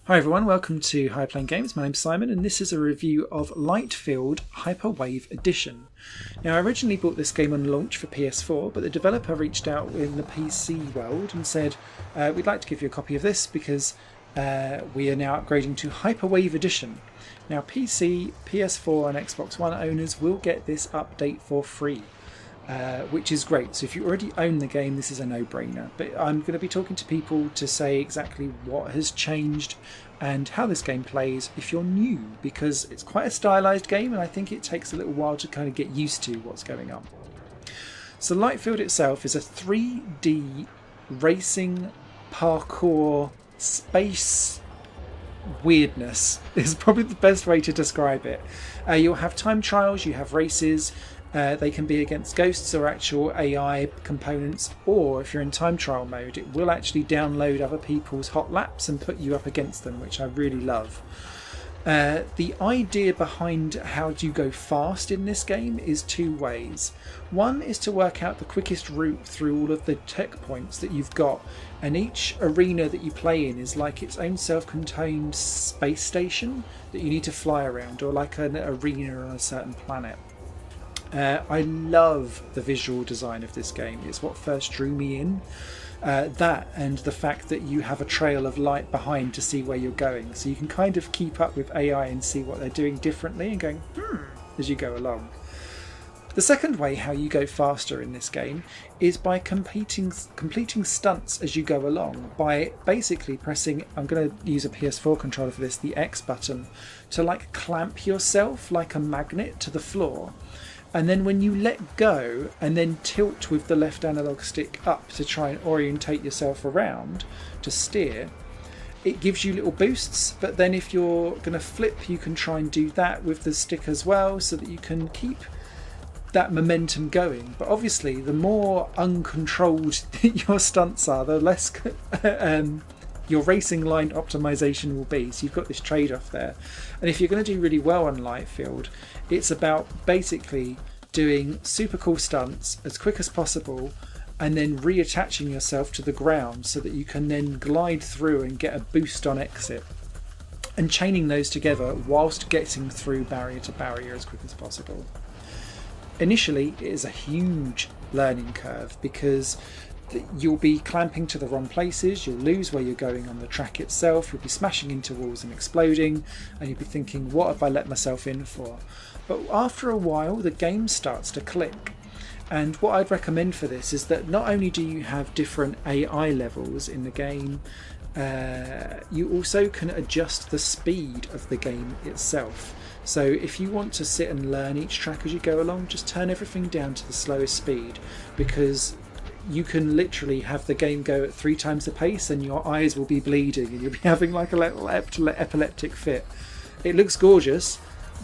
Hi everyone, welcome to High Plane Games. My name's Simon and this is a review of Lightfield Hyperwave Edition. Now I originally bought this game on launch for PS4, but the developer reached out in the PC world and said we'd like to give you a copy of this because we are now upgrading to Hyperwave Edition. Now PC, PS4 and Xbox One owners will get this update for free. Which is great. So if you already own the game, this is a no-brainer. But I'm going to be talking to people to say exactly what has changed and how this game plays if you're new, because it's quite a stylized game and I think it takes a little while to kind of get used to what's going on. So Lightfield itself is a 3D racing parkour space weirdness is probably the best way to describe it. You'll have time trials, you have races. They can be against ghosts or actual AI components, or if you're in time trial mode, it will actually download other people's hot laps and put you up against them, which I really love. The idea behind how do you go fast in this game is two ways. One is to work out the quickest route through all of the tech points that you've got, and each arena that you play in is like its own self-contained space station that you need to fly around, or like an arena on a certain planet. I love the visual design of this game. It's what first drew me in. That and the fact that you have a trail of light behind to see where you're going, so you can kind of keep up with AI and see what they're doing differently and going as you go along. The second way how you go faster in this game is by completing stunts as you go along, by basically pressing, I'm going to use a PS4 controller for this, the X button, to like clamp yourself like a magnet to the floor. And then when you let go and then tilt with the left analog stick up to try and orientate yourself around to steer, it gives you little boosts. But then if you're going to flip, you can try and do that with the stick as well, so that you can keep that momentum going. But obviously the more uncontrolled your stunts are, the less your racing line optimization will be. So you've got this trade-off there. And if you're going to do really well on Lightfield, it's about basically doing super cool stunts as quick as possible and then reattaching yourself to the ground so that you can then glide through and get a boost on exit, and chaining those together whilst getting through barrier to barrier as quick as possible. Initially, it is a huge learning curve because you'll be clamping to the wrong places, you'll lose where you're going on the track itself, you'll be smashing into walls and exploding, and you'll be thinking, what have I let myself in for? But after a while, the game starts to click. And what I'd recommend for this is that not only do you have different AI levels in the game, you also can adjust the speed of the game itself. So if you want to sit and learn each track as you go along, just turn everything down to the slowest speed, because you can literally have the game go at 3 times the pace and your eyes will be bleeding and you'll be having like a little epileptic fit. It looks gorgeous,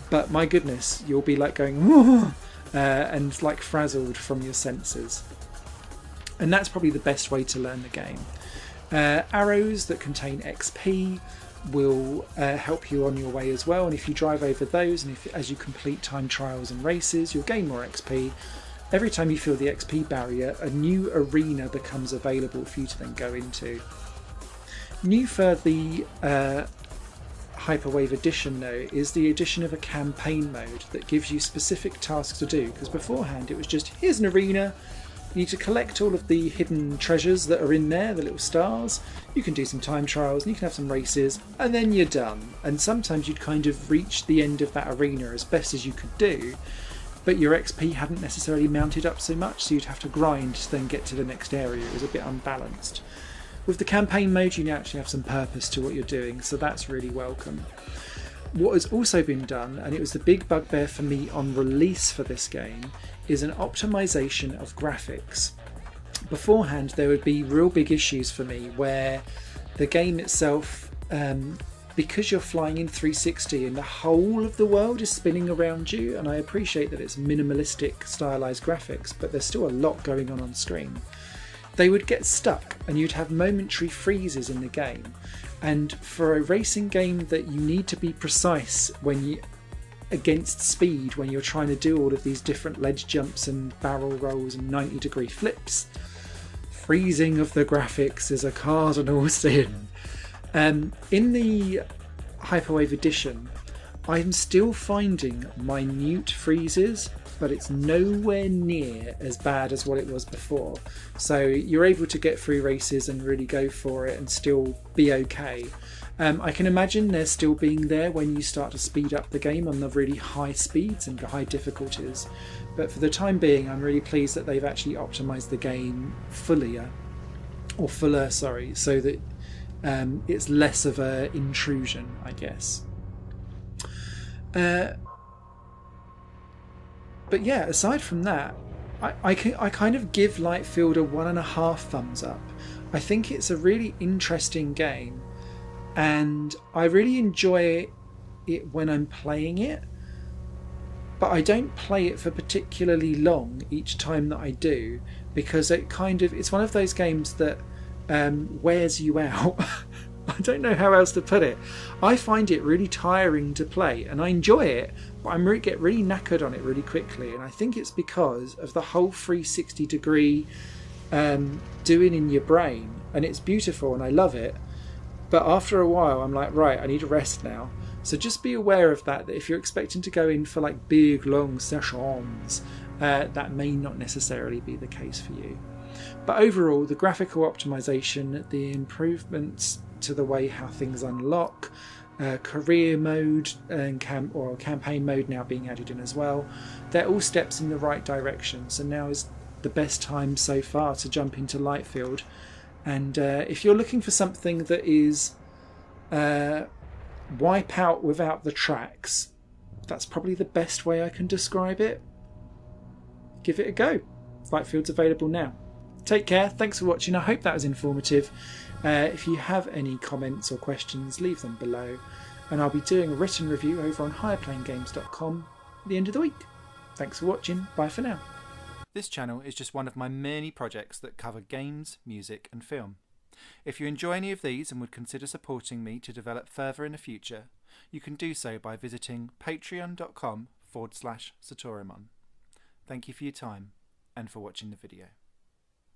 but my goodness, you'll be like going and like frazzled from your senses. And that's probably the best way to learn the game. Arrows that contain XP will help you on your way as well, and if you drive over those and as you complete time trials and races, you'll gain more XP. Every time you feel the XP barrier, a new arena becomes available for you to then go into. New for the Hyperwave Edition though is the addition of a campaign mode that gives you specific tasks to do, because beforehand it was just, here's an arena, you need to collect all of the hidden treasures that are in there, the little stars, you can do some time trials and you can have some races, and then you're done. And sometimes you'd kind of reach the end of that arena as best as you could do, but your XP hadn't necessarily mounted up so much, so you'd have to grind to then get to the next area. It was a bit unbalanced. With the campaign mode, you now actually have some purpose to what you're doing, so that's really welcome. What has also been done, and it was the big bugbear for me on release for this game, is an optimization of graphics. Beforehand, there would be real big issues for me where the game itself, because you're flying in 360 and the whole of the world is spinning around you, and I appreciate that it's minimalistic stylized graphics, but there's still a lot going on screen. They would get stuck and you'd have momentary freezes in the game. And for a racing game that you need to be precise when you against speed, when you're trying to do all of these different ledge jumps and barrel rolls and 90-degree flips, freezing of the graphics is a cardinal sin. In the Hyperwave edition, I'm still finding minute freezes, but it's nowhere near as bad as what it was before. So you're able to get through races and really go for it and still be okay. I can imagine they're still being there when you start to speed up the game on the really high speeds and high difficulties. But for the time being, I'm really pleased that they've actually optimized the game fuller, so that it's less of an intrusion, I guess. But yeah, aside from that, I kind of give Lightfield a 1.5 thumbs up. I think it's a really interesting game, and I really enjoy it when I'm playing it, but I don't play it for particularly long each time that I do, because it's one of those games that wears you out. I don't know how else to put it. I find it really tiring to play, and I enjoy it, but I get really knackered on it really quickly, and I think it's because of the whole 360 degree doing in your brain, and it's beautiful and I love it, but after a while I'm like, right, I need a rest now. So just be aware of that if you're expecting to go in for like big long sessions, that may not necessarily be the case for you. But overall, the graphical optimization, the improvements to the way how things unlock, career mode and campaign mode now being added in as well, they're all steps in the right direction. So now is the best time so far to jump into Lightfield. And if you're looking for something that is Wipeout without the tracks, that's probably the best way I can describe it. Give it a go. Lightfield's available now. Take care, thanks for watching, I hope that was informative. If you have any comments or questions, leave them below, and I'll be doing a written review over on higherplayinggames.com at the end of the week. Thanks for watching, bye for now. This channel is just one of my many projects that cover games, music and film. If you enjoy any of these and would consider supporting me to develop further in the future, you can do so by visiting patreon.com/Satorimon. Thank you for your time and for watching the video.